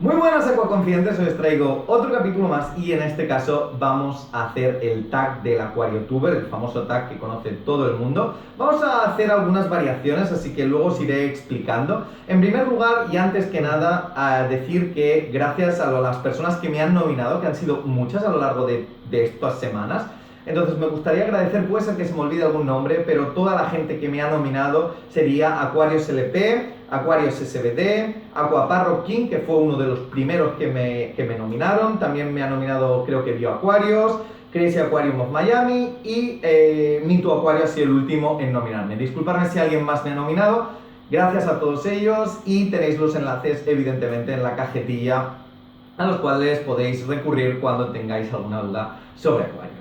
Muy buenas acuaconfidentes, os traigo otro capítulo más y en este caso vamos a hacer el tag del AquarioTuber, el famoso tag que conoce todo el mundo. Vamos a hacer algunas variaciones, así que luego os iré explicando. En primer lugar, y antes que nada, a decir que gracias a las personas que me han nominado, que han sido muchas a lo largo de estas semanas, entonces me gustaría agradecer, puede ser que se me olvide algún nombre, pero toda la gente que me ha nominado sería Aquarios LP, Aquarios SBD, Aquaparro King, que fue uno de los primeros que me nominaron, también me ha nominado creo que BioAquarios, Crazy Aquarium of Miami y Mito Aquario ha sido el último en nominarme. Disculpadme si alguien más me ha nominado, gracias a todos ellos y tenéis los enlaces evidentemente en la cajetilla a los cuales podéis recurrir cuando tengáis alguna duda sobre acuarios.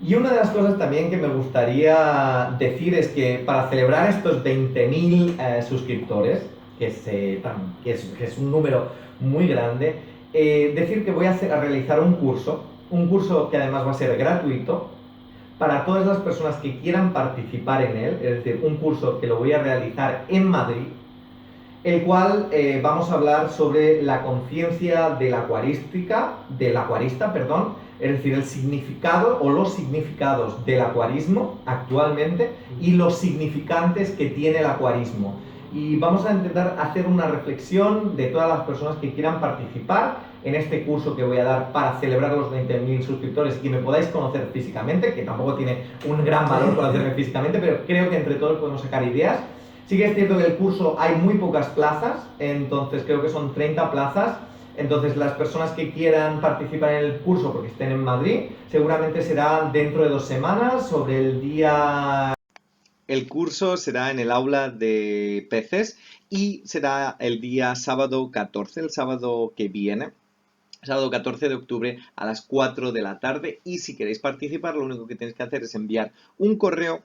Y una de las cosas también que me gustaría decir es que para celebrar estos 20.000 suscriptores, que es un número muy grande, decir que voy a realizar un curso que además va a ser gratuito para todas las personas que quieran participar en él, es decir, un curso que lo voy a realizar en Madrid, el cual vamos a hablar sobre la conciencia de la acuarista, es decir, el significado o los significados del acuarismo actualmente y los significantes que tiene el acuarismo. Y vamos a intentar hacer una reflexión de todas las personas que quieran participar en este curso que voy a dar para celebrar los 20.000 suscriptores y que me podáis conocer físicamente, que tampoco tiene un gran valor conocerme físicamente, pero creo que entre todos podemos sacar ideas. Sí que es cierto que el curso hay muy pocas plazas, entonces creo que son 30 plazas. Entonces las personas que quieran participar en el curso porque estén en Madrid, seguramente será dentro de 2 semanas, sobre el día... El curso será en el aula de peces y será el día sábado 14, el sábado que viene. Sábado 14 de octubre a las 4 de la tarde y si queréis participar lo único que tenéis que hacer es enviar un correo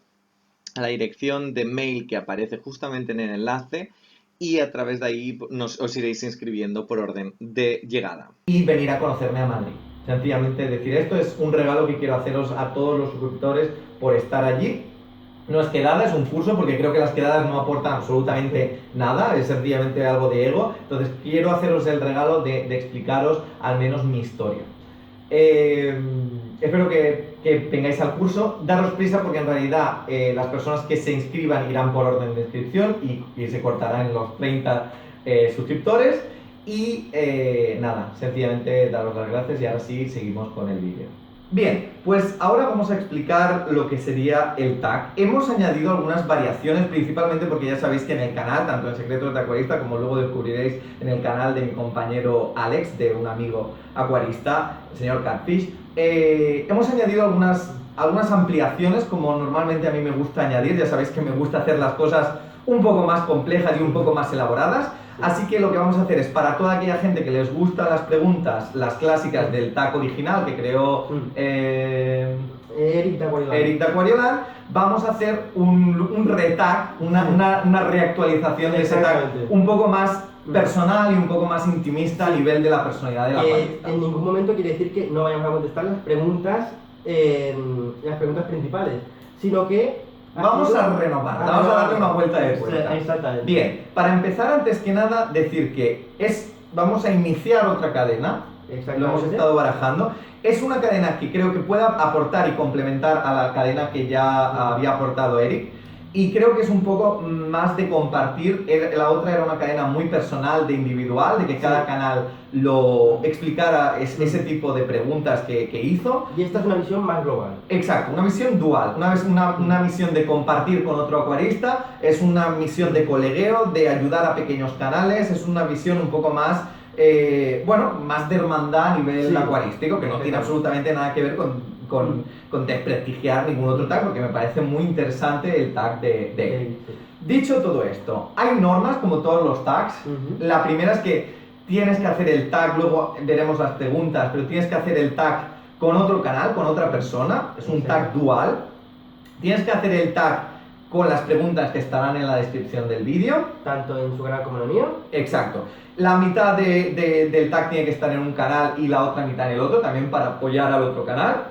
a la dirección de mail que aparece justamente en el enlace y a través de ahí os iréis inscribiendo por orden de llegada. Y venir a conocerme a Madrid. Sencillamente decir esto es un regalo que quiero haceros a todos los suscriptores por estar allí. No es quedada, es un curso porque creo que las quedadas no aportan absolutamente nada, es sencillamente algo de ego. Entonces quiero haceros el regalo de explicaros al menos mi historia. Espero que vengáis al curso, daros prisa porque en realidad las personas que se inscriban irán por orden de inscripción y se cortarán los 30 suscriptores y nada, sencillamente daros las gracias y ahora sí seguimos con el vídeo. Bien, pues ahora vamos a explicar lo que sería el tag. Hemos añadido algunas variaciones, principalmente porque ya sabéis que en el canal, tanto en Secretos de Acuarista como luego descubriréis en el canal de mi compañero Alex, de un amigo acuarista, el señor Catfish, hemos añadido algunas ampliaciones, como normalmente a mí me gusta añadir. Ya sabéis que me gusta hacer las cosas un poco más complejas y un poco más elaboradas. Así que lo que vamos a hacer es, para toda aquella gente que les gustan las preguntas, las clásicas del tag original que creó Eric de Aquarioland, vamos a hacer un retag, una reactualización de ese tag un poco más personal y un poco más intimista a nivel de la personalidad de la acuarista. En ningún momento quiere decir que no vayamos a contestar las preguntas principales, sino que vamos a renovar, vamos a darle una vuelta de tuerca. Exactamente. Bien, para empezar, antes que nada, decir que vamos a iniciar otra cadena, lo hemos estado barajando. Es una cadena que creo que pueda aportar y complementar a la cadena que ya había aportado Eric. Y creo que es un poco más de compartir. La otra era una cadena muy personal, de individual, de que cada canal lo explicara ese tipo de preguntas que hizo. Y esta es una visión más global. Exacto, una visión dual. Una misión de compartir con otro acuarista, es una misión de colegueo, de ayudar a pequeños canales, es una visión un poco más, más de hermandad a nivel acuarístico, que no tiene absolutamente nada que ver con desprestigiar ningún otro tag, porque me parece muy interesante el tag de él. Dicho todo esto, hay normas como todos los tags. La primera es que tienes que hacer el tag, luego veremos las preguntas, pero tienes que hacer el tag con otro canal, con otra persona, es un tag dual. Tienes que hacer el tag con las preguntas que estarán en la descripción del vídeo. Tanto en su canal como en el mío. Exacto. La mitad del tag tiene que estar en un canal y la otra mitad en el otro, también para apoyar al otro canal.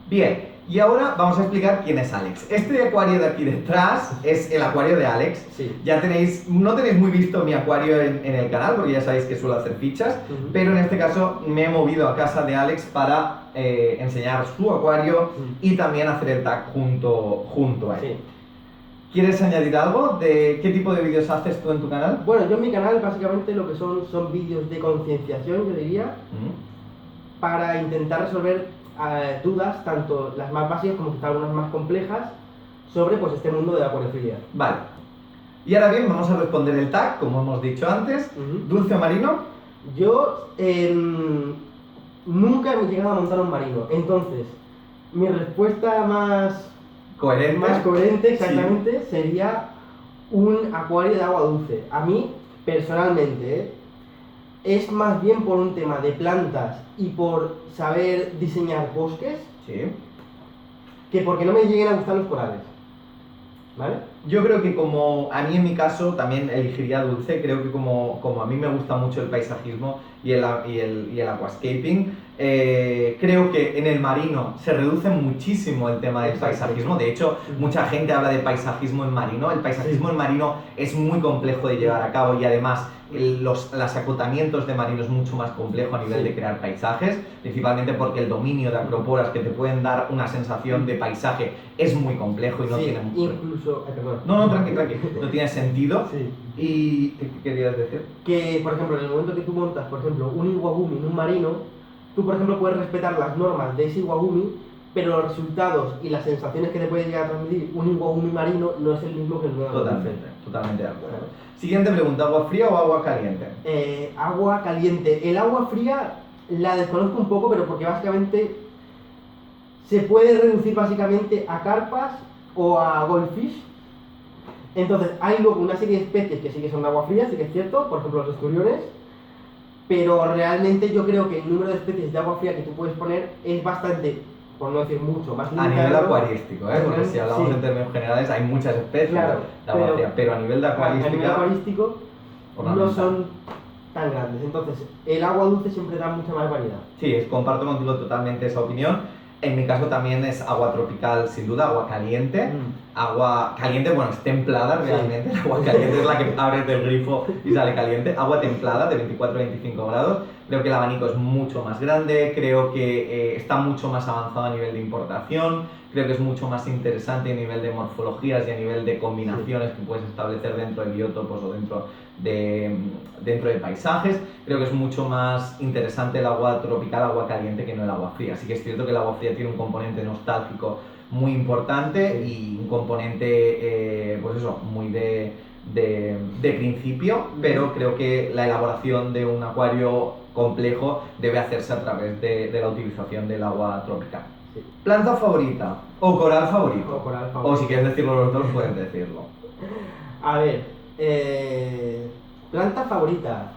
Bien, Y ahora vamos a explicar quién es Alex. Este acuario de aquí detrás es el acuario de Alex. Sí. Ya no tenéis muy visto mi acuario en el canal, porque ya sabéis que suelo hacer fichas, pero en este caso me he movido a casa de Alex para enseñar su acuario y también hacer el tag junto a él. Sí. ¿Quieres añadir algo? ¿De qué tipo de vídeos haces tú en tu canal? Bueno, yo en mi canal básicamente lo que son vídeos de concienciación, yo diría, para intentar resolver dudas, tanto las más básicas como quizá algunas más complejas, sobre pues este mundo de la acuariofilia. Vale. Y ahora bien, vamos a responder el tag, como hemos dicho antes. ¿Dulce o marino? Yo nunca he llegado a montar un marino, entonces mi respuesta más coherente exactamente sería un acuario de agua dulce. A mí, personalmente, es más bien por un tema de plantas y por saber diseñar bosques, Sí. que porque no me lleguen a gustar los corales. ¿Vale? Yo creo que como a mí en mi caso también elegiría dulce, creo que como a mí me gusta mucho el paisajismo y el aquascaping, creo que en el marino se reduce muchísimo el tema del paisajismo. De hecho, mucha gente habla de paisajismo en marino. El paisajismo en marino es muy complejo de llevar a cabo y además los acotamientos de marino es mucho más complejo a nivel de crear paisajes, principalmente porque el dominio de acroporas que te pueden dar una sensación de paisaje es muy complejo y no tiene mucho... Incluso... perdón. No, tranqui, no tiene sentido. Sí. ¿Y qué querías decir? Que, por ejemplo, en el momento que tú montas, por ejemplo, un iwagumi en un marino, tú, por ejemplo, puedes respetar las normas de ese iwagumi, pero los resultados y las sensaciones que te puede llegar a transmitir un iwagumi marino no es el mismo que el nuevo. Totalmente de acuerdo. Siguiente pregunta, ¿agua fría o agua caliente? Agua caliente. El agua fría la desconozco un poco, pero porque básicamente se puede reducir básicamente a carpas o a goldfish. Entonces, hay luego una serie de especies que sí que son de agua fría, sí que es cierto, por ejemplo los esturiones, pero realmente yo creo que el número de especies de agua fría que tú puedes poner es bastante, por no decir mucho, más limitado. A nivel acuarístico, porque si hablamos en términos generales hay muchas especies de agua fría, pero a nivel de acuarístico no son tan grandes. Entonces, el agua dulce siempre da mucha más variedad. Sí, comparto contigo totalmente esa opinión. En mi caso también es agua tropical, sin duda, agua caliente. Agua caliente, bueno, es templada realmente. El agua caliente es la que abres del grifo y sale caliente. Agua templada de 24-25 grados. Creo que el abanico es mucho más grande, creo que está mucho más avanzado a nivel de importación, creo que es mucho más interesante a nivel de morfologías y a nivel de combinaciones que puedes establecer dentro de biótopos o dentro de paisajes. Creo que es mucho más interesante el agua tropical, agua caliente, que no el agua fría. Así que es cierto que el agua fría tiene un componente nostálgico muy importante y un componente, pues eso, muy de principio, pero creo que la elaboración de un acuario complejo debe hacerse a través de la utilización del agua tropical. Sí. ¿Planta favorita o coral favorito? O coral favorito. O si quieres decirlo los dos, puedes decirlo. A ver, planta favorita.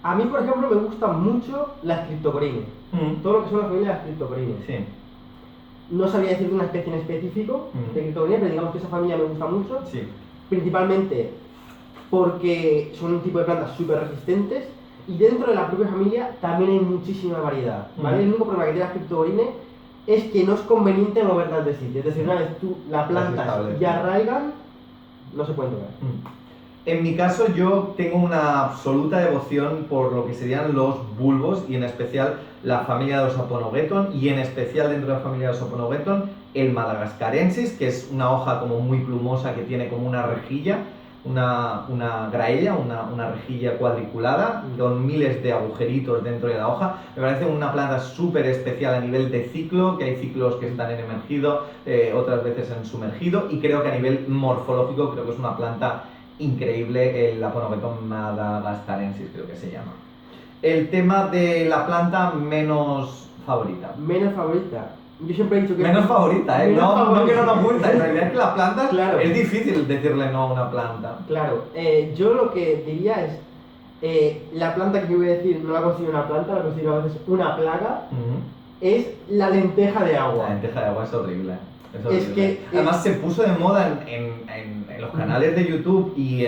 A mí, por ejemplo, me gustan mucho las criptocorines. Todo lo que son la familia de las criptocorines. Sí. No sabría decir una especie en específico de criptocorines, pero digamos que esa familia me gusta mucho. Sí. Principalmente porque son un tipo de plantas súper resistentes y dentro de la propia familia también hay muchísima variedad, ¿vale? El único problema que tiene las criptocorines es que no es conveniente moverlas de sitio, es decir, una vez tú la plantas y arraigan, no se pueden tocar. En mi caso yo tengo una absoluta devoción por lo que serían los bulbos y en especial la familia de los Aponogeton y en especial dentro de la familia de los Aponogeton el Madagascarensis, que es una hoja como muy plumosa que tiene como una rejilla, una graella, una rejilla cuadriculada con miles de agujeritos dentro de la hoja. Me parece una planta súper especial a nivel de ciclo, que hay ciclos que están en emergido, otras veces en sumergido, y creo que a nivel morfológico creo que es una planta increíble, el Aponogeton madagascarensis creo que se llama. El tema de la planta menos favorita. Menos favorita. Yo siempre he dicho que... Menos favorita, ¿eh? No que no nos gusta, en realidad es que las plantas, claro, es difícil decirle no a una planta. Claro, yo lo que diría es, la planta que yo voy a decir no la considero una planta, la considero a veces una plaga, es la lenteja de agua. La lenteja de agua es horrible. Es horrible. Es que, además se puso de moda en los canales de YouTube y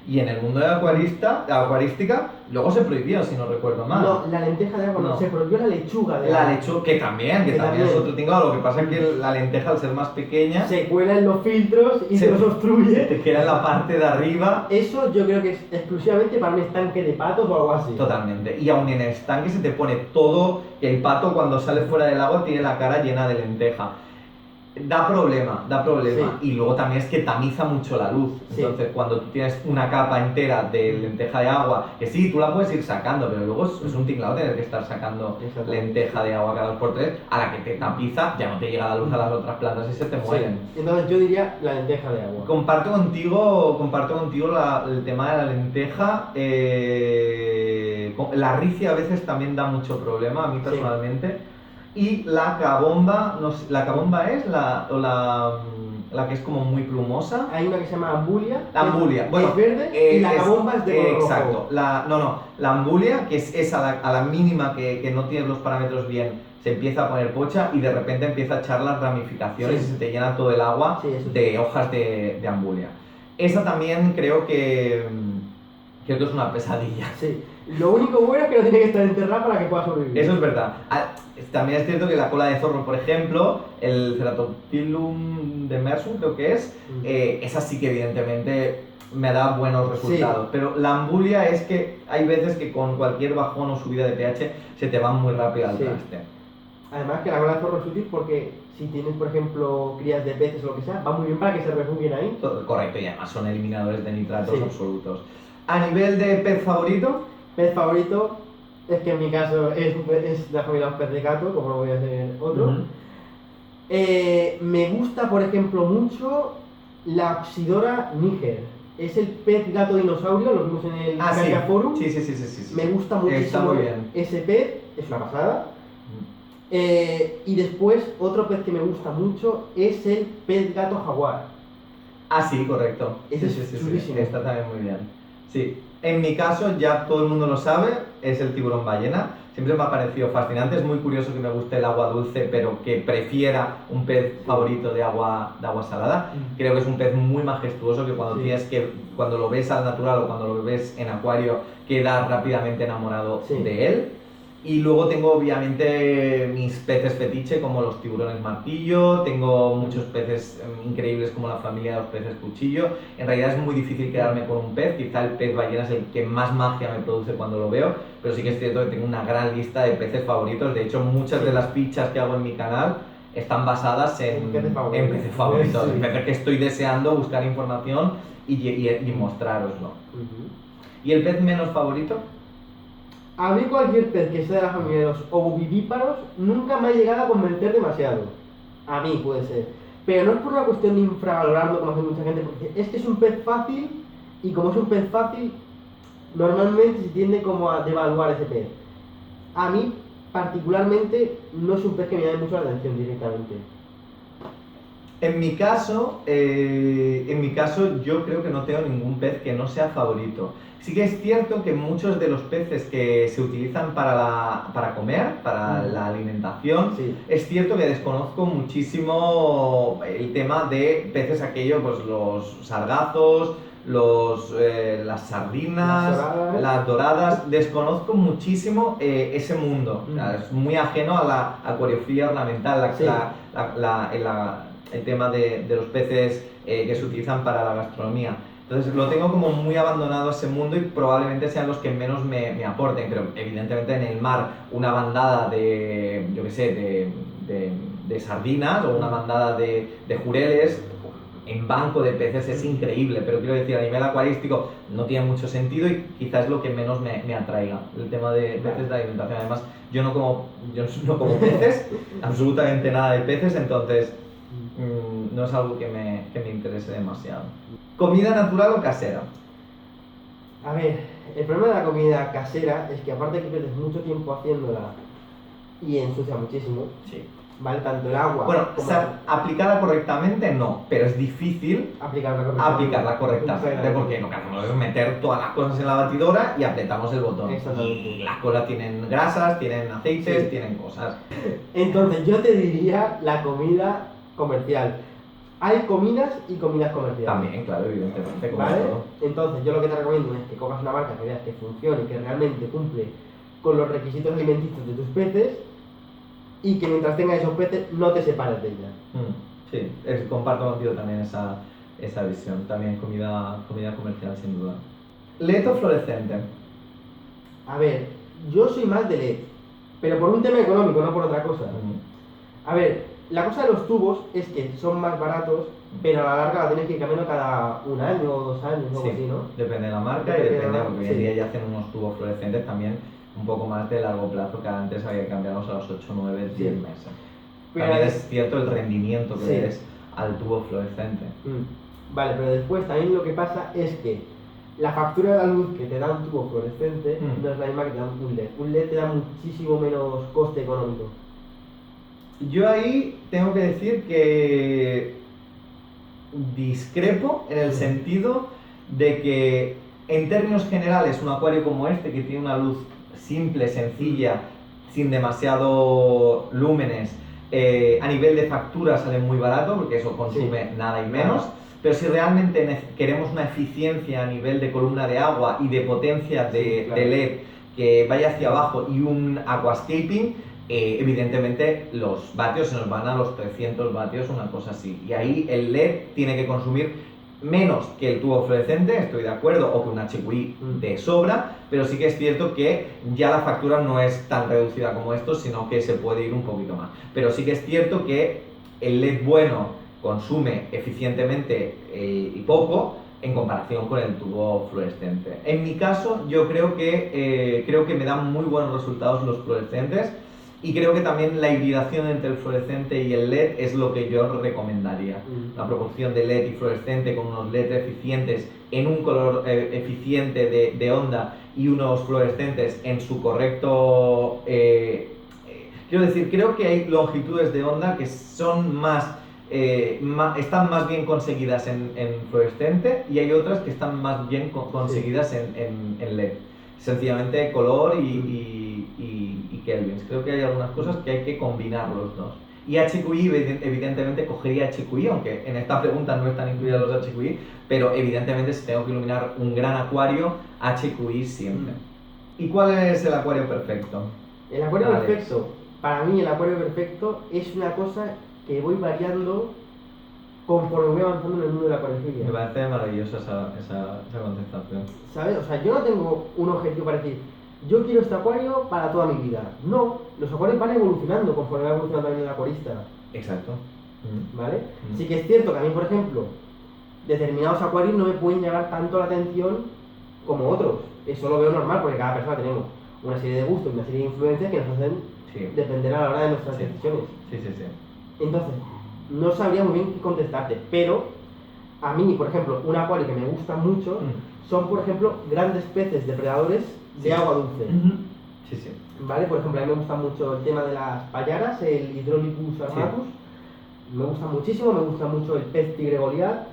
Y en el mundo de la acuarística, luego se prohibió, si no recuerdo mal. No, la lenteja de agua no, No. se prohibió la lechuga de La agua. lechuga, que también es otro tinglado. Lo que pasa es que la lenteja, al ser más pequeña, Se cuela en los filtros y se los te obstruye. queda en la parte de arriba. Eso yo creo que es exclusivamente para un estanque de patos o algo así. Totalmente. Y aún en el estanque se te pone todo, y el pato cuando sale fuera del agua tiene la cara llena de lenteja. Da problema. Sí. Y luego también es que tamiza mucho la luz. Sí. Entonces, cuando tú tienes una capa entera de lenteja de agua, que sí, tú la puedes ir sacando, pero luego es un tinglado tener que estar sacando lenteja de agua cada 2x3, a la que te tapiza, ya no te llega la luz a las otras plantas y se te mueren. Sí. Entonces yo diría la lenteja de agua. Comparto contigo el tema de la lenteja. La ricia a veces también da mucho problema, a mí personalmente. Y la cabomba, no sé, ¿la cabomba es la que es como muy plumosa? Hay una que se llama ambulia. La ambulia, bueno, es verde y la cabomba es de color rojo. Exacto, la ambulia, que es a la mínima que no tienes los parámetros bien, se empieza a poner pocha y de repente empieza a echar las ramificaciones y se te llena todo el agua de hojas de ambulia. Esa también creo que es una pesadilla. Sí. Lo único bueno es que no tiene que estar enterrada para que pueda sobrevivir. Eso es verdad. También es cierto que la cola de zorro, por ejemplo, el Ceratophyllum demersum creo que es, esa sí que evidentemente me da buenos resultados. Sí. Pero la ambulia es que hay veces que con cualquier bajón o subida de pH se te van muy rápido al traste. Además que la cola de zorro es útil porque si tienes, por ejemplo, crías de peces o lo que sea, va muy bien para que se refugien ahí. Correcto, y además son eliminadores de nitratos absolutos. A nivel de pez favorito... Pez favorito, es que en mi caso es la familia de los pez de gato, como no voy a hacer otro. Me gusta, por ejemplo, mucho la Oxydora niger. Es el pez gato dinosaurio, lo vimos en el Gaia Forum. Sí. Me gusta muchísimo ese pez, es una pasada. Y después, otro pez que me gusta mucho es el pez gato jaguar. Ah, sí, correcto. Ese es chulísimo. Está también muy bien. Sí. En mi caso, ya todo el mundo lo sabe, es el tiburón ballena. Siempre me ha parecido fascinante, es muy curioso que me guste el agua dulce, pero que prefiera un pez favorito de agua salada. Creo que es un pez muy majestuoso que cuando lo ves al natural o cuando lo ves en acuario, quedas rápidamente enamorado de él. Y luego tengo obviamente mis peces fetiche como los tiburones martillo, tengo muchos peces increíbles como la familia de los peces cuchillo. En realidad es muy difícil quedarme con un pez, quizá el pez ballena es el que más magia me produce cuando lo veo, pero sí que es cierto que tengo una gran lista de peces favoritos. De hecho, muchas de las fichas que hago en mi canal están basadas en peces favoritos, en peces que estoy deseando buscar información y mostraroslo. ¿Y el pez menos favorito? A mí cualquier pez que sea de la familia de los ovovivíparos nunca me ha llegado a convencer demasiado. A mí puede ser. Pero no es por una cuestión de infravalorarlo como hace mucha gente, porque es que es un pez fácil y como es un pez fácil, normalmente se tiende como a devaluar ese pez. A mí particularmente no es un pez que me llame mucho la atención directamente. En mi caso, yo creo que no tengo ningún pez que no sea favorito. Sí que es cierto que muchos de los peces que se utilizan para comer, para la alimentación, es cierto que desconozco muchísimo el tema de peces aquellos, pues los sargazos, las sardinas, las doradas. Desconozco muchísimo ese mundo. O sea, es muy ajeno a la acuariofilia ornamental, el tema de los peces que se utilizan para la gastronomía. Entonces lo tengo como muy abandonado ese mundo y probablemente sean los que menos me aporten. Pero evidentemente en el mar una bandada de, yo qué sé, de sardinas o una bandada de jureles en banco de peces es increíble, pero quiero decir, a nivel acuarístico no tiene mucho sentido y quizás es lo que menos me atraiga, el tema de peces de alimentación. Además, yo no como peces, absolutamente nada de peces, entonces no es algo que me interese demasiado. ¿Comida natural o casera? A ver, el problema de la comida casera es que aparte que pierdes mucho tiempo haciéndola y ensucia muchísimo, ¿vale? Tanto el agua como... aplicada correctamente no, pero es difícil aplicarla correctamente porque lo que hacemos es meter todas las cosas en la batidora y apretamos el botón. Y las cosas tienen grasas, tienen aceites, tienen cosas. Entonces yo te diría la comida comercial. hay comidas y comidas comerciales. También, claro, evidentemente, como ¿Vale? todo. Entonces, yo lo que te recomiendo es que cojas una marca que veas que funcione y que realmente cumple con los requisitos alimenticios de tus peces y que mientras tengas esos peces no te separes de ella. Sí, comparto contigo también esa visión. También comida comercial, sin duda. LED o fluorescente. A ver, yo soy más de LED, pero por un tema económico, no por otra cosa. A ver, la cosa de los tubos es que son más baratos, pero a la larga la tienes que ir cambiando cada un año o 2 años, o algo así, ¿no? Depende de la marca Depende y de la depende, marca, porque hoy en sí. día ya hacen unos tubos fluorescentes también un poco más de largo plazo, que antes había que cambiarlos a los 8, 9, 10 Sí. meses. Pero También es cierto el rendimiento que Sí. le des al tubo fluorescente. Vale, pero después también lo que pasa es que la factura de la luz que te da un tubo fluorescente no es la misma que te da un LED. Un LED te da muchísimo menos coste económico. Yo ahí tengo que decir que discrepo en el sentido de que en términos generales un acuario como este, que tiene una luz simple, sencilla, sin demasiado lúmenes, a nivel de factura sale muy barato porque eso consume nada y menos. Pero si realmente queremos una eficiencia a nivel de columna de agua y de potencia de LED que vaya hacia abajo y un aquascaping, evidentemente los vatios se nos van a los 300 vatios, una cosa así. Y ahí el LED tiene que consumir menos que el tubo fluorescente, estoy de acuerdo, o que un HQI de sobra, pero sí que es cierto que ya la factura no es tan reducida como estos, sino que se puede ir un poquito más. Pero sí que es cierto que el LED bueno consume eficientemente y poco en comparación con el tubo fluorescente. En mi caso, yo creo que me dan muy buenos resultados los fluorescentes y creo que también la hibridación entre el fluorescente y el LED es lo que yo recomendaría. La proporción de LED y fluorescente con unos LED eficientes en un color eficiente de onda y unos fluorescentes en su correcto... quiero decir, creo que hay longitudes de onda que son están más bien conseguidas en fluorescente y hay otras que están más bien conseguidas en LED. Sencillamente color y kelvins. Creo que hay algunas cosas que hay que combinar los dos. Y HQI, evidentemente, cogería HQI, aunque en esta pregunta no están incluidos los HQI, pero evidentemente si tengo que iluminar un gran acuario, HQI siempre. ¿Y cuál es el acuario perfecto? El acuario perfecto, para mí el acuario perfecto es una cosa que voy variando conforme voy avanzando en el mundo de la acuariofilia. Me parece maravillosa esa contestación. ¿Sabes? O sea, yo no tengo un objetivo para decir, yo quiero este acuario para toda mi vida. No, los acuarios van evolucionando conforme va evolucionando también el acuarista. Exacto. ¿Vale? Sí que es cierto que a mí, por ejemplo, determinados acuarios no me pueden llamar tanto la atención como otros. Eso lo veo normal porque cada persona tenemos una serie de gustos y una serie de influencias que nos hacen depender a la hora de nuestras decisiones. Sí. Entonces, no sabría muy bien qué contestarte, pero a mí, por ejemplo, un acuario que me gusta mucho son, por ejemplo, grandes peces depredadores de agua dulce. Sí. ¿Vale? Por ejemplo, a mí me gusta mucho el tema de las payaras, el Hydrolicus armatus. Me gusta muchísimo, me gusta mucho el pez tigre Goliat,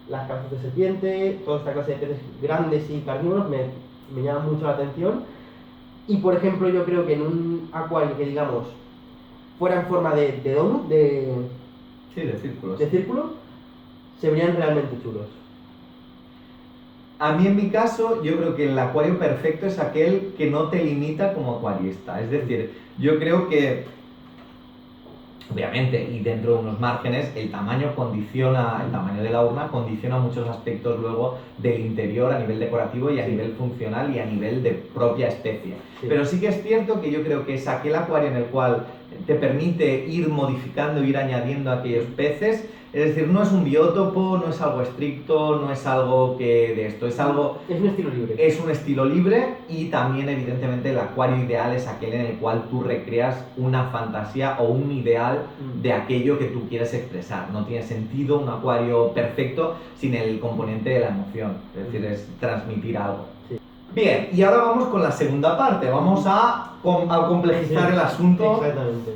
las cabezas de serpiente, toda esta clase de peces grandes y carnívoros me llaman mucho la atención. Y por ejemplo, yo creo que en un acuario que digamos fuera en forma de donut, de círculo, se verían realmente chulos. A mí en mi caso, yo creo que el acuario perfecto es aquel que no te limita como acuarista. Es decir, yo creo que, obviamente, y dentro de unos márgenes, el tamaño de la urna condiciona muchos aspectos luego del interior a nivel decorativo y a nivel funcional y a nivel de propia especie. Pero sí que es cierto que yo creo que es aquel acuario en el cual te permite ir modificando, ir añadiendo aquellos peces. Es decir, no es un biótopo, no es algo estricto, no es algo que de esto, es algo... Es un estilo libre. Es un estilo libre y también evidentemente el acuario ideal es aquel en el cual tú recreas una fantasía o un ideal de aquello que tú quieres expresar. No tiene sentido un acuario perfecto sin el componente de la emoción, es decir, es transmitir algo. Bien, y ahora vamos con la segunda parte, vamos a complejizar el asunto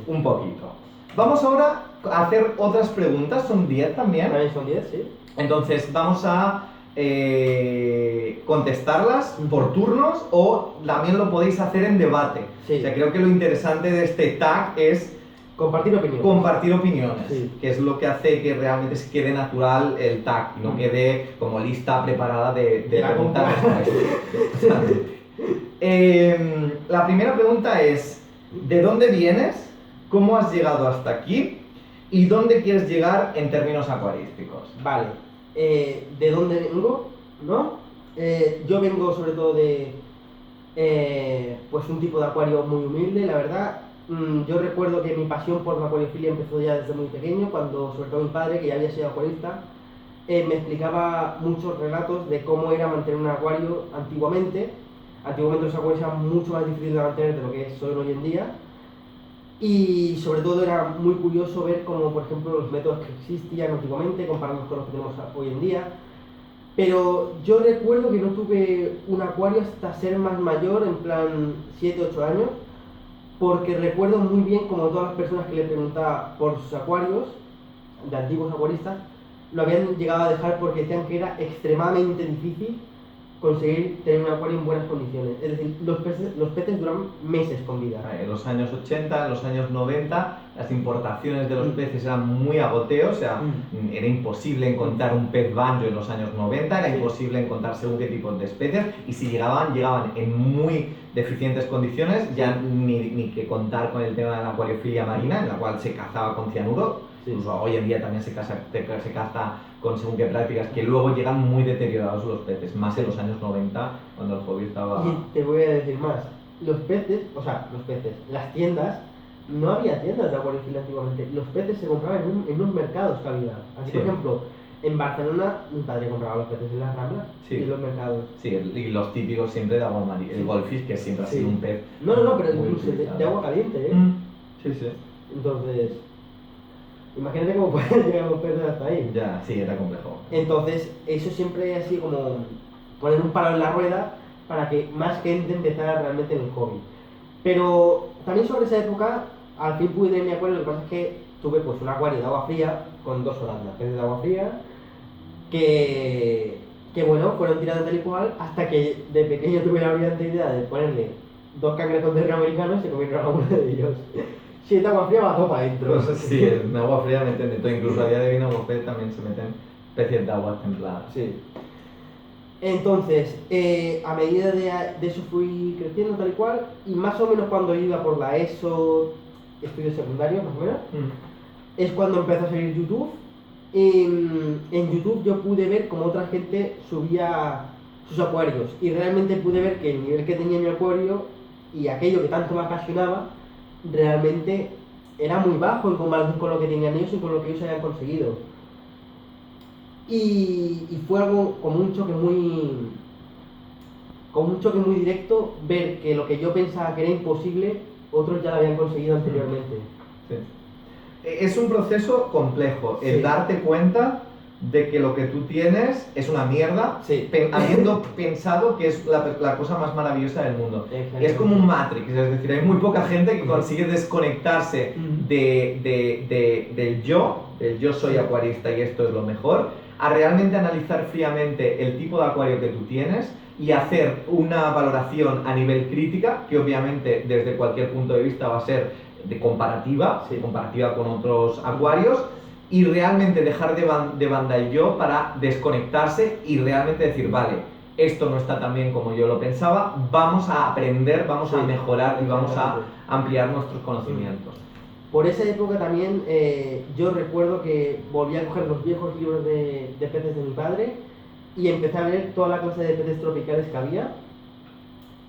un poquito. Vamos ahora a hacer otras preguntas, son 10 también. También son 10, sí. Entonces vamos a contestarlas por turnos o también lo podéis hacer en debate. O sea, creo que lo interesante de este tag es Compartir opiniones. Compartir opiniones, Sí. que es lo que hace que realmente se quede natural el tag y no quede como lista preparada de De la preguntas compa. respuestas. La primera pregunta es, ¿de dónde vienes? ¿Cómo has llegado hasta aquí? ¿Y dónde quieres llegar en términos acuarísticos? Vale, ¿de dónde vengo? ¿No? Yo vengo sobre todo de pues un tipo de acuario muy humilde, la verdad. Yo recuerdo que mi pasión por la acuariofilia empezó ya desde muy pequeño, cuando sobre todo mi padre, que ya había sido acuarista, me explicaba muchos relatos de cómo era mantener un acuario antiguamente. Antiguamente los acuarios eran mucho más difíciles de mantener de lo que son hoy en día. Y sobre todo era muy curioso ver cómo, por ejemplo, los métodos que existían antiguamente comparados con los que tenemos hoy en día. Pero yo recuerdo que no tuve un acuario hasta ser más mayor, en plan 7, 8 años, porque recuerdo muy bien como todas las personas que le preguntaba por sus acuarios, de antiguos acuaristas, lo habían llegado a dejar porque decían que era extremadamente difícil conseguir tener un acuario en buenas condiciones. Es decir, los peces duran meses con vida. En los años 80, en los años 90, las importaciones de los peces eran muy a goteo, o sea, era imposible encontrar un pez banjo en los años 90, era Sí. imposible encontrar según qué tipos de especies, y si llegaban en muy deficientes condiciones, ya ni que contar con el tema de la acuariofilia marina, en la cual se cazaba con cianuro. Sí. Incluso hoy en día también se caza con según qué prácticas, que luego llegan muy deteriorados los peces, más en los años 90, cuando el hobby estaba... Y te voy a decir más, las tiendas, no había tiendas de acuariofilia antiguamente, los peces se compraban en unos mercados que había. Así, Sí. por ejemplo, en Barcelona mi padre compraba los peces en las ramblas Sí. y en los mercados. Sí, y los típicos siempre de agua marina, el goldfish, que siempre ha Sí. sido un pez... No, pero muy incluso de utilizado. agua caliente, ¿eh? Sí, sí. Entonces, imagínate cómo pueden llegar los peces hasta ahí. Ya, sí, era complejo. Entonces, eso siempre ha sido como poner un palo en la rueda para que más gente empezara realmente en el hobby. Pero también sobre esa época, al fin pude tener mi acuario. Lo que pasa es que tuve pues un acuario de agua fría con 2 orandas, peces de agua fría, que bueno, fueron tirando tal y cual hasta que de pequeño tuve la brillante idea de ponerle 2 cangrejos de río americanos y se comieron a uno de ellos. Si es de agua fría, va todo para adentro. Pues sí, en agua fría meten de todo, incluso a día de hoy en agua fría también se meten especies de agua templadas. Sí. Entonces, a medida de eso fui creciendo tal y cual, y más o menos cuando iba por la ESO, estudios secundarios más o menos, es cuando empezó a salir YouTube. En YouTube yo pude ver cómo otra gente subía sus acuarios y realmente pude ver que el nivel que tenía mi acuario y aquello que tanto me apasionaba realmente era muy bajo en comparación con lo que tenían ellos y con lo que ellos habían conseguido. Y fue algo como un choque muy directo ver que lo que yo pensaba que era imposible, otros ya lo habían conseguido anteriormente. Sí. Es un proceso complejo, el Sí. darte cuenta de que lo que tú tienes es una mierda, Sí. habiendo pensado que es la cosa más maravillosa del mundo. Exactamente. Es como un Matrix, es decir, hay muy poca gente que consigue desconectarse del yo soy acuarista y esto es lo mejor, a realmente analizar fríamente el tipo de acuario que tú tienes y hacer una valoración a nivel crítica, que obviamente desde cualquier punto de vista va a ser de comparativa, Sí. comparativa con otros acuarios, y realmente dejar de banda el yo para desconectarse y realmente decir, vale, esto no está tan bien como yo lo pensaba, vamos a aprender, vamos a Sí, mejorar y vamos a exactamente. ampliar nuestros conocimientos. Por esa época también yo recuerdo que volví a coger los viejos libros de peces de mi padre y empecé a ver toda la clase de peces tropicales que había,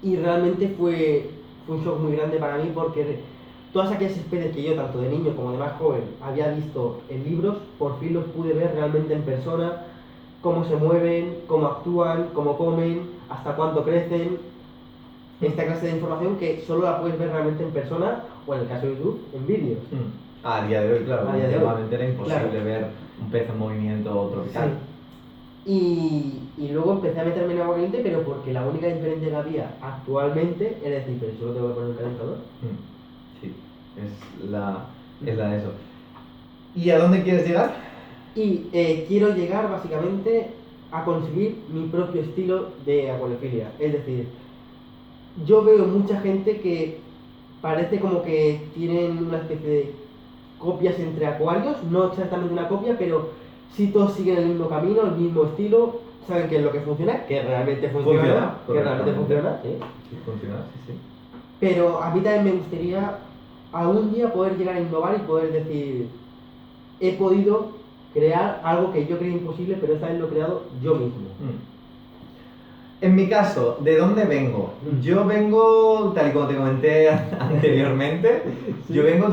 y realmente fue un shock muy grande para mí porque todas aquellas especies que yo, tanto de niño como de más joven, había visto en libros, por fin los pude ver realmente en persona, cómo se mueven, cómo actúan, cómo comen, hasta cuánto crecen. Esta clase de información que solo la puedes ver realmente en persona o, en el caso de YouTube, en vídeos. A día de hoy, claro, A día de hoy. antiguamente era imposible Claro. ver un pez en movimiento tropical. Y luego empecé a meterme en agua caliente, pero porque la única diferencia que había actualmente era decir, pero solo tengo que poner un calentador. Sí, es la de eso. ¿Y a dónde quieres llegar? Y quiero llegar básicamente a conseguir mi propio estilo de acuariofilia. Es decir, yo veo mucha gente que parece como que tienen una especie de copias entre acuarios, no exactamente una copia, pero sí todos siguen el mismo camino, el mismo estilo, saben qué es lo que funciona, que realmente funciona, ¿sí? Funciona, sí. Pero a mí también me gustaría algún día poder llegar a innovar y poder decir, he podido crear algo que yo creía imposible, pero esta vez lo he creado yo mismo. En mi caso, ¿de dónde vengo? Yo vengo, tal y como te comenté anteriormente, Sí. yo vengo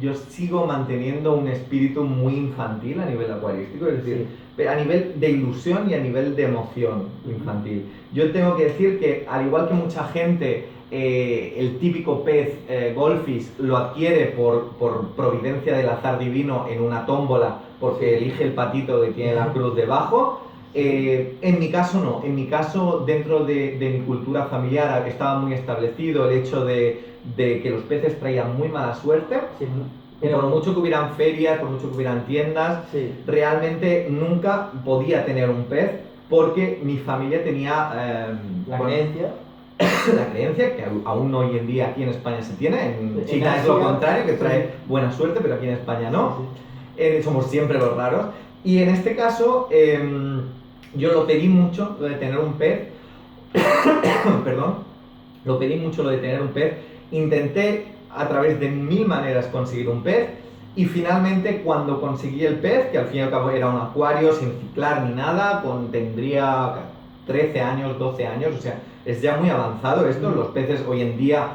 yo sigo manteniendo un espíritu muy infantil a nivel acuarístico, es decir, a nivel de ilusión y a nivel de emoción infantil. Yo tengo que decir que, al igual que mucha gente, el típico pez goldfish lo adquiere por providencia del azar divino en una tómbola, porque elige el patito que tiene la cruz debajo. En mi caso no, en mi caso dentro de mi cultura familiar estaba muy establecido el hecho de que los peces traían muy mala suerte. Sí, Por mucho que hubieran ferias, por mucho que hubieran tiendas, realmente nunca podía tener un pez porque mi familia tenía la creencia. La creencia, que aún hoy en día aquí en España se tiene, en China es lo contrario, que trae buena suerte, pero aquí en España no. Somos siempre los raros. Y en este caso, yo lo pedí mucho, lo de tener un pez. Perdón. Lo pedí mucho, lo de tener un pez. Intenté a través de 1000 maneras conseguir un pez. Y finalmente, cuando conseguí el pez, que al fin y al cabo era un acuario sin ciclar ni nada, tendría 13 años, 12 años, o sea, es ya muy avanzado esto. Los peces hoy en día,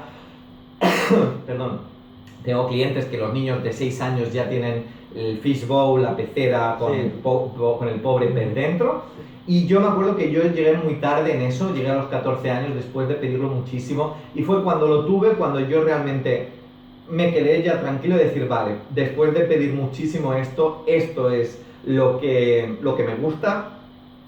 perdón, tengo clientes que los niños de 6 años ya tienen el fish bowl, la pecera con el pobre pez dentro. Y yo me acuerdo que yo llegué muy tarde en eso, llegué a los 14 años después de pedirlo muchísimo, y fue cuando lo tuve, cuando yo realmente me quedé ya tranquilo de decir, vale, después de pedir muchísimo esto es lo que me gusta,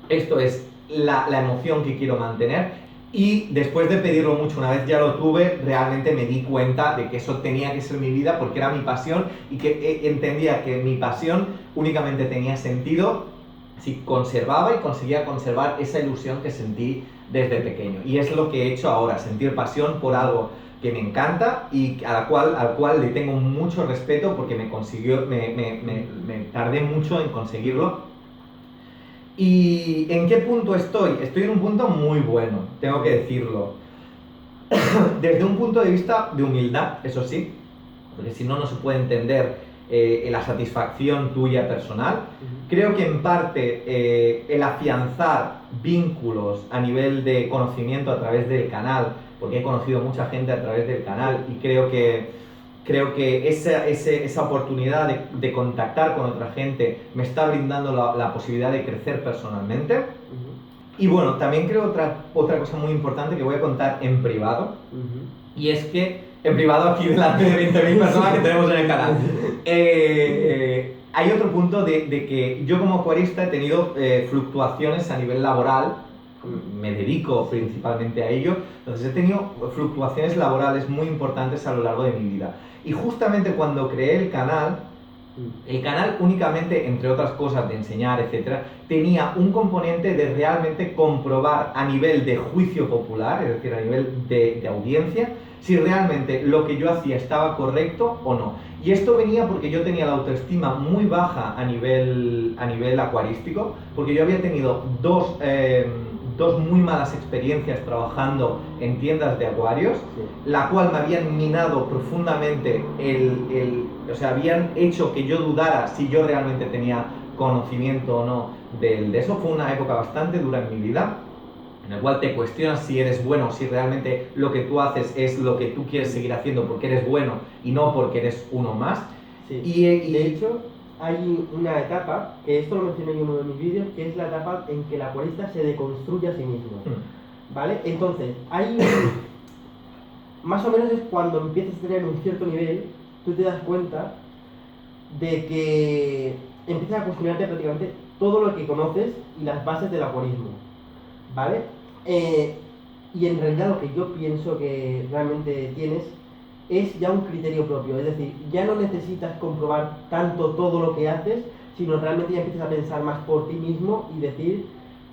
esto es la emoción que quiero mantener. Y después de pedirlo mucho, una vez ya lo tuve, realmente me di cuenta de que eso tenía que ser mi vida porque era mi pasión y que entendía que mi pasión únicamente tenía sentido si conservaba y conseguía conservar esa ilusión que sentí desde pequeño. Y es lo que he hecho ahora, sentir pasión por algo que me encanta y al cual le tengo mucho respeto porque me tardé mucho en conseguirlo. ¿Y en qué punto estoy? Estoy en un punto muy bueno, tengo que decirlo. Desde un punto de vista de humildad, eso sí, porque si no, no se puede entender la satisfacción tuya personal. Creo que en parte el afianzar vínculos a nivel de conocimiento a través del canal, porque he conocido mucha gente a través del canal y creo que esa oportunidad de contactar con otra gente me está brindando la posibilidad de crecer personalmente. Y bueno, también creo otra cosa muy importante que voy a contar en privado, y es que, en privado aquí delante de 20.000 personas que tenemos en el canal, hay otro punto de que yo como acuarista he tenido fluctuaciones a nivel laboral, me dedico principalmente a ello, entonces he tenido fluctuaciones laborales muy importantes a lo largo de mi vida. Y justamente cuando creé el canal únicamente, entre otras cosas de enseñar, etcétera, tenía un componente de realmente comprobar a nivel de juicio popular, es decir, a nivel de audiencia, si realmente lo que yo hacía estaba correcto o no. Y esto venía porque yo tenía la autoestima muy baja a nivel acuarístico, porque yo había tenido dos muy malas experiencias trabajando en tiendas de acuarios, la cual me habían minado profundamente o sea, habían hecho que yo dudara si yo realmente tenía conocimiento o no de eso. Fue una época bastante dura en mi vida, en la cual te cuestionas si eres bueno, si realmente lo que tú haces es lo que tú quieres seguir haciendo porque eres bueno y no porque eres uno más. Y de hecho, hay una etapa, que esto lo mencioné en uno de mis vídeos, que es la etapa en que el acuarista se deconstruye a sí mismo. ¿Vale? Entonces, más o menos es cuando empiezas a tener un cierto nivel, tú te das cuenta de que empiezas a cuestionarte prácticamente todo lo que conoces y las bases del acuarismo. ¿Vale? Y en realidad lo que yo pienso que realmente tienes es ya un criterio propio, es decir, ya no necesitas comprobar tanto todo lo que haces, sino realmente ya empiezas a pensar más por ti mismo y decir,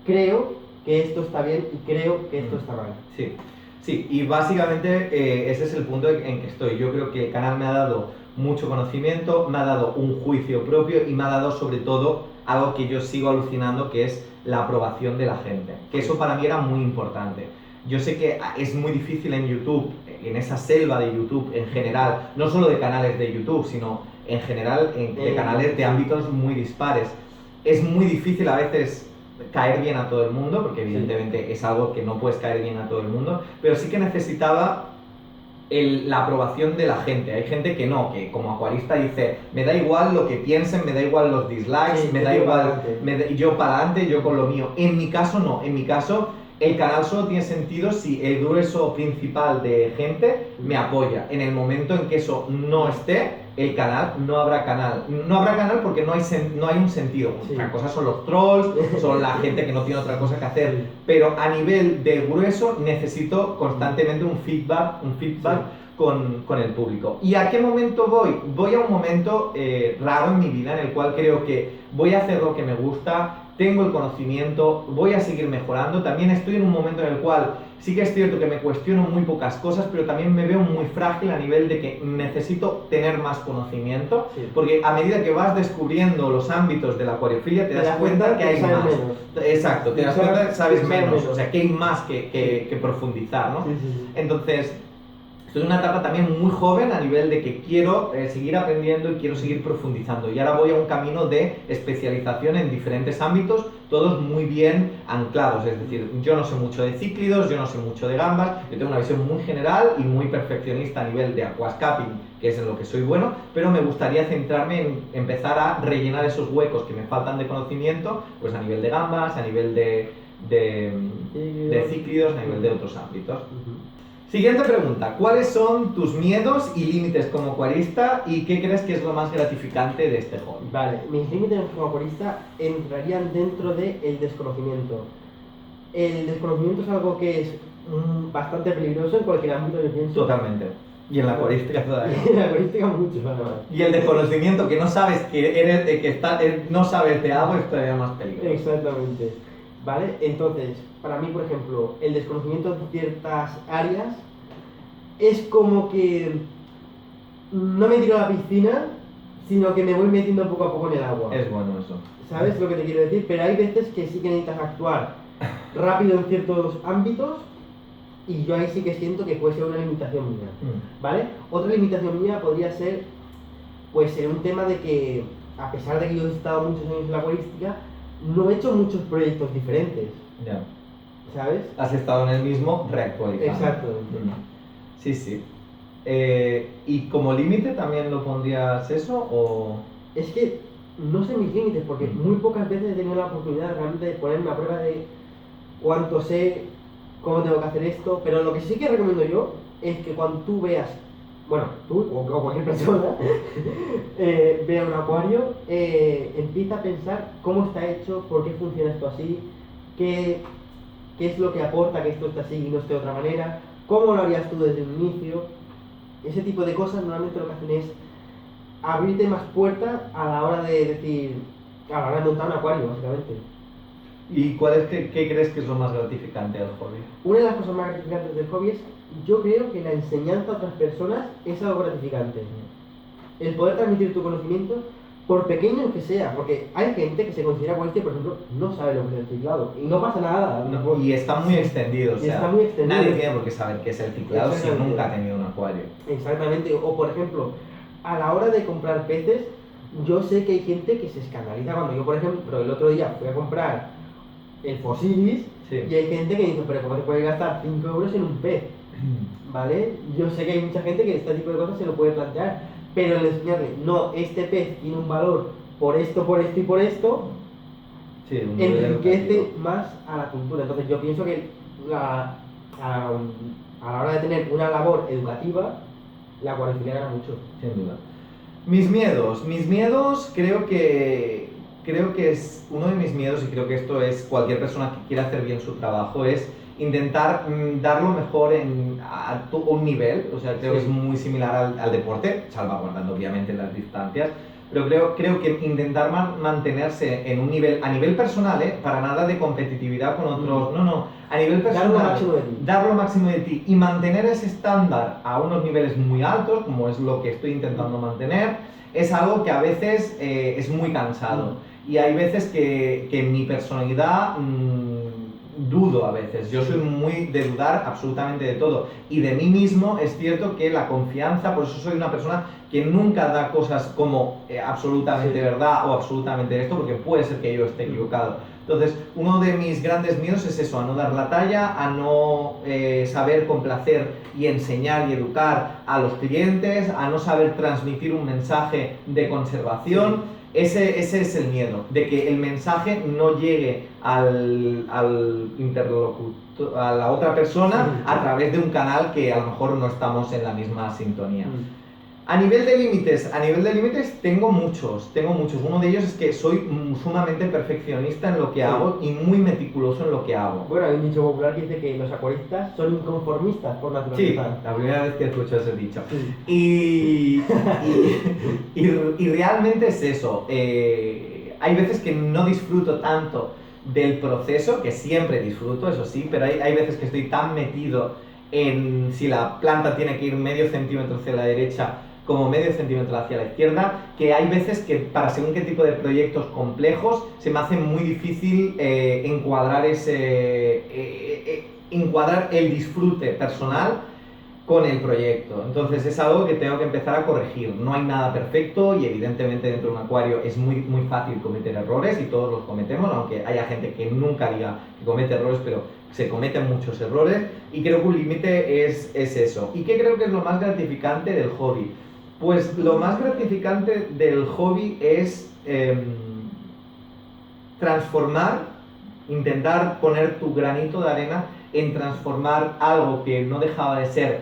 creo que esto está bien y creo que esto está mal. Sí, Sí, y básicamente ese es el punto en que estoy. Yo creo que el canal me ha dado mucho conocimiento, me ha dado un juicio propio y me ha dado sobre todo algo que yo sigo alucinando, que es la aprobación de la gente. Que eso para mí era muy importante. Yo sé que es muy difícil en YouTube, en esa selva de YouTube en general, no solo de canales de YouTube, sino en general de canales de ámbitos muy dispares. Es muy difícil a veces caer bien a todo el mundo, porque evidentemente es algo que no puedes caer bien a todo el mundo, pero sí que necesitaba la aprobación de la gente. Hay gente que no, que como acuarista dice, me da igual lo que piensen, me da igual los dislikes, me da igual, yo para adelante, yo con lo mío. En mi caso no, en mi caso el canal solo tiene sentido si el grueso principal de gente me apoya. En el momento en que eso no esté, el canal, no habrá canal. No habrá canal porque no hay un sentido. Otra cosa son los trolls, son la gente que no tiene otra cosa que hacer. Pero a nivel de grueso necesito constantemente un feedback con el público. ¿Y a qué momento voy? Voy a un momento raro en mi vida en el cual creo que voy a hacer lo que me gusta, tengo el conocimiento, voy a seguir mejorando. También estoy en un momento en el cual sí que es cierto que me cuestiono muy pocas cosas, pero también me veo muy frágil a nivel de que necesito tener más conocimiento, porque a medida que vas descubriendo los ámbitos de la acuariofilia te das cuenta que hay más. Exacto, te das cuenta que sabes menos, o sea, que hay más que profundizar, ¿no? Entonces, estoy en una etapa también muy joven a nivel de que quiero seguir aprendiendo y quiero seguir profundizando. Y ahora voy a un camino de especialización en diferentes ámbitos, todos muy bien anclados. Es decir, yo no sé mucho de cíclidos, yo no sé mucho de gambas, yo tengo una visión muy general y muy perfeccionista a nivel de aquascaping, que es en lo que soy bueno, pero me gustaría centrarme en empezar a rellenar esos huecos que me faltan de conocimiento, pues a nivel de gambas, a nivel de cíclidos, a nivel de otros ámbitos. Siguiente pregunta, ¿cuáles son tus miedos y límites como acuarista y qué crees que es lo más gratificante de este hobby? Vale, mis límites como acuarista entrarían dentro del desconocimiento. El desconocimiento es algo que es bastante peligroso en cualquier ámbito, yo pienso. Totalmente. Y en la acuarística todavía. Y en la acuarística mucho, además. Y el desconocimiento, que no sabes no sabes de algo, es todavía más peligroso. Exactamente. ¿Vale? Entonces, para mí, por ejemplo, el desconocimiento de ciertas áreas es como que no me tiro a la piscina, sino que me voy metiendo poco a poco en el agua. Es bueno eso. ¿Sabes lo que te quiero decir? Pero hay veces que sí que necesitas actuar rápido en ciertos ámbitos y yo ahí sí que siento que puede ser una limitación mía. ¿Vale? Otra limitación mía podría ser, pues, en un tema de que, a pesar de que yo he estado muchos años en la acuarística, no he hecho muchos proyectos diferentes. Ya. ¿Sabes? Has estado en el mismo reactualizando. Exacto. Sí, sí. ¿Y como límite también lo pondrías eso o...? Es que no sé mis límites porque muy pocas veces he tenido la oportunidad realmente de ponerme a prueba de cuánto sé, cómo tengo que hacer esto, pero lo que sí que recomiendo yo es que cuando tú veas, bueno, tú o cualquier persona vea un acuario, empieza a pensar cómo está hecho, por qué funciona esto así, qué es lo que aporta que esto esté así y no esté de otra manera, cómo lo harías tú desde un inicio. Ese tipo de cosas normalmente lo que hacen es abrirte más puertas a la hora de decir, a la hora de montar un acuario, básicamente. ¿Y qué crees que es lo más gratificante del hobby? Una de las cosas más gratificantes del hobby es, yo creo que la enseñanza a otras personas es algo gratificante. El poder transmitir tu conocimiento, por pequeño que sea, porque hay gente que se considera acuarista y, por ejemplo, no sabe lo que es el ciclado. Y no pasa nada. No, y está muy extendido, o sea, está muy extendido. Nadie tiene por qué saber qué es el ciclado si nunca ha tenido un acuario. Exactamente. O, por ejemplo, a la hora de comprar peces, yo sé que hay gente que se escandaliza cuando yo, por ejemplo, el otro día fui a comprar el Fosilis, y hay gente que dice, pero ¿cómo se puede gastar 5 euros en un pez? ¿Vale? Yo sé que hay mucha gente que este tipo de cosas se lo puede plantear, pero el enseñarle, no, este pez tiene un valor por esto, por esto y por esto, enriquece más a la cultura. Entonces yo pienso que a la hora de tener una labor educativa, la acuariofilia gana mucho. Sin duda. Mis miedos creo que es uno de mis miedos, y creo que esto es cualquier persona que quiera hacer bien su trabajo, es intentar dar lo mejor a un nivel. O sea, creo que es muy similar al deporte, salvaguardando obviamente las distancias, pero creo que intentar mantenerse en un nivel, a nivel personal, para nada de competitividad con otros, no, a nivel personal, dar lo máximo de ti, y mantener ese estándar a unos niveles muy altos, como es lo que estoy intentando mantener, es algo que a veces es muy cansado. Y hay veces que en mi personalidad dudo a veces. Yo soy muy de dudar absolutamente de todo. Y de mí mismo es cierto que la confianza, por eso soy una persona que nunca da cosas como absolutamente verdad o absolutamente esto, porque puede ser que yo esté equivocado. Entonces, uno de mis grandes miedos es eso, a no dar la talla, a no saber complacer y enseñar y educar a los clientes, a no saber transmitir un mensaje de conservación. Ese es el miedo, de que el mensaje no llegue al interlocutor, a la otra persona, a través de un canal que a lo mejor no estamos en la misma sintonía. A nivel de límites tengo muchos. Uno de ellos es que soy sumamente perfeccionista en lo que hago y muy meticuloso en lo que hago. Bueno, hay un dicho popular que dice que los acuaristas son inconformistas por naturaleza. Sí, la primera vez que escucho ese dicho. Y realmente es eso. Hay veces que no disfruto tanto del proceso, que siempre disfruto, eso sí, pero hay veces que estoy tan metido en si la planta tiene que ir medio centímetro hacia la derecha como medio centímetro hacia la izquierda, que hay veces que para según qué tipo de proyectos complejos se me hace muy difícil encuadrar el disfrute personal con el proyecto. Entonces es algo que tengo que empezar a corregir. No hay nada perfecto y evidentemente dentro de un acuario es muy, muy fácil cometer errores y todos los cometemos, aunque haya gente que nunca diga que comete errores, pero se cometen muchos errores y creo que un límite es eso. ¿Y qué creo que es lo más gratificante del hobby? Pues lo más gratificante del hobby es intentar poner tu granito de arena en transformar algo que no dejaba de ser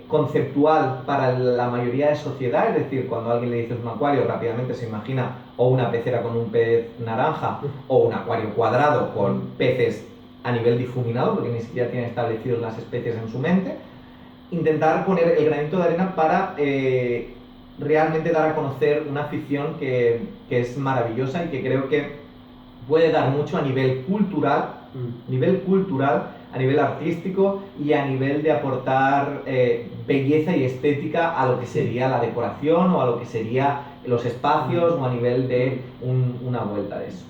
conceptual para la mayoría de sociedad, es decir, cuando a alguien le dices un acuario, rápidamente se imagina o una pecera con un pez naranja o un acuario cuadrado con peces a nivel difuminado, porque ni siquiera tienen establecidos las especies en su mente. Intentar poner el granito de arena para realmente dar a conocer una afición que es maravillosa y que creo que puede dar mucho a nivel cultural, a nivel artístico y a nivel de aportar belleza y estética a lo que sería la decoración o a lo que sería los espacios o a nivel de una vuelta de eso.